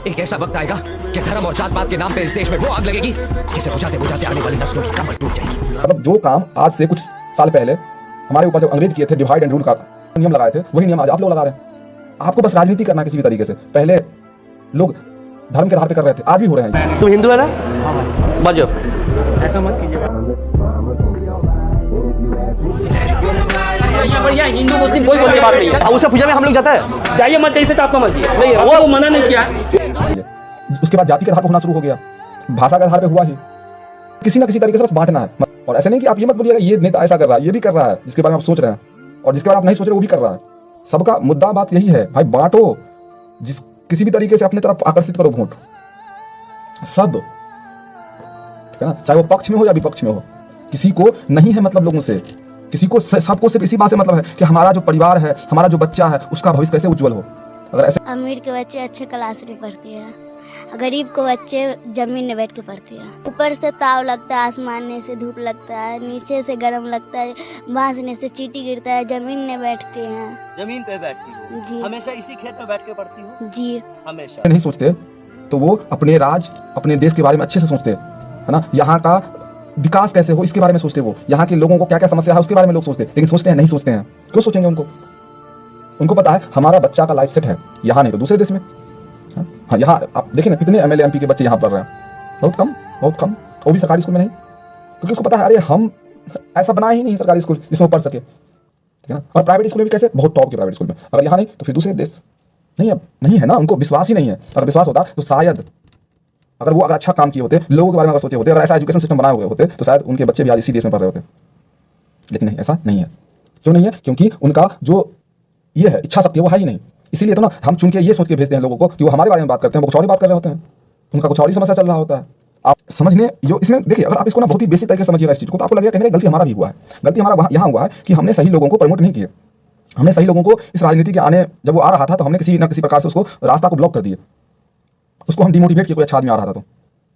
एक ऐसा वक्त आएगा कि धर्म और जात पात के नाम पे इस देश में वो आग लगेगी जिसे बुझाते बुझाते आने वाली नस्लों की कमर टूट जाएगी। मतलब जो काम आज से कुछ साल पहले हमारे ऊपर जब अंग्रेज किए थे, डिवाइड एंड रूल का नियम लगाए थे, वही नियम आज आप लोग लगा रहे हैं। आपको बस राजनीति करना किसी भी तरीके से। पहले लोग धर्म के आधार पे कर रहे थे, आज भी हो रहे हैं। तुम हिंदू है ना? बजो ऐसा मत कीजिए। हिंदू मुस्लिम कोई बोलने की बात नहीं है। उसे पूजा में हम लोग जाता है, जाइए मत, जैसे तो आपका मर्जी है। नहीं, वो मना नहीं किया। उसके बाद जाति के आधार पर होना शुरू हो गया, भाषा के आधार पर हुआ ही। किसी ना किसी तरीके से बस बांटना है। और ऐसा नहीं कि आप ये मत बोलिएगा ये नेता ऐसा कर रहा है, ये भी कर रहा है, जिसके बारे में आप सोच रहे हैं, और जिसके बारे में आप नहीं सोच रहे वो भी कर रहा है। सबका मुद्दा बात यही है भाई, बांटो, जिस किसी भी तरीके से अपने तरफ आकर्षित करो वोट सब, ठीक है ना, चाहे वो पक्ष में हो या विपक्ष में हो। किसी को नहीं है मतलब लोगों से, किसी को सबको सिर्फ इसी बात से मतलब है कि हमारा जो परिवार है, हमारा जो बच्चा है, उसका भविष्य कैसे उज्जवल हो। अगर ऐसे अमीर के बच्चे अच्छे क्लास में पढ़ते हैं, गरीब को बच्चे जमीन में बैठ के पढ़ते हैं। ऊपर से ताव लगता है, आसमान से धूप लगता है, नीचे से गर्म लगता है, बांसने से चींटी गिरता है, जमीन में बैठते हैं। जमीन पे बैठती हो जी। हमेशा इसी खेत में बैठ के पढ़ती हो? जी हमेशा नहीं सोचते तो वो अपने राज्य अपने देश के बारे में अच्छे से सोचते है ना, यहाँ का विकास कैसे हो इसके बारे में सोचते, वो यहाँ के लोगों को क्या क्या समस्या है उसके बारे में लोग सोचते, लेकिन सोचते हैं नहीं सोचते हैं। क्यों सोचेंगे? उनको पता है हमारा बच्चा का लाइफ सेट है यहाँ, नहीं तो दूसरे देश में। हाँ, यहाँ आप देखिए ना कितने एमएलए एमपी के बच्चे यहाँ पढ़ रहे हैं, बहुत कम, वो भी सरकारी स्कूल में नहीं, क्योंकि उसको पता है अरे हम ऐसा बनाए ही नहीं सरकारी स्कूल जिसमें पढ़ सके, ठीक है ना। और प्राइवेट स्कूल में भी कैसे, बहुत टॉप के प्राइवेट स्कूल में, अगर यहाँ नहीं तो फिर दूसरे देश। नहीं है ना, उनको विश्वास ही नहीं है। अगर विश्वास होता तो शायद अगर वो अगर अच्छा काम किए होते, लोगों के बारे में अगर सोचे होते, अगर ऐसा एजुकेशन सिस्टम बनाए हुए होते तो शायद उनके बच्चे भी आज इसी देश में पढ़ रहे होते। लेकिन नहीं, ऐसा नहीं है। क्यों नहीं है? क्योंकि उनका जो ये है इच्छा शक्ति वो है ही नहीं। इसीलिए तो ना हम चुन के ये सोच के भेजते हैं लोगों को कि वो हमारे बारे में बात करते हैं, वो कुछ और ही बात कर रहे होते हैं, उनका कुछ और ही समस्या चल रहा होता है। आप समझने जो इसमें देखिए, अगर आप इसको ना बहुत ही बेसिक तरीके से समझिएगा इस चीज़ को, तो आपको लगेगा कि गलती हमारा भी हुआ है। गलती हमारा यहाँ हुआ है कि हमने सही लोगों को प्रमोट नहीं किए। हमने सही लोगों को इस राजनीति के आने, जब वो आ रहा था तो हमने किसी न किसी प्रकार से उसको रास्ता को ब्लॉक कर दिए, उसको हम डिमोटिवेट किए, कोई अच्छा आदमी आ रहा था तो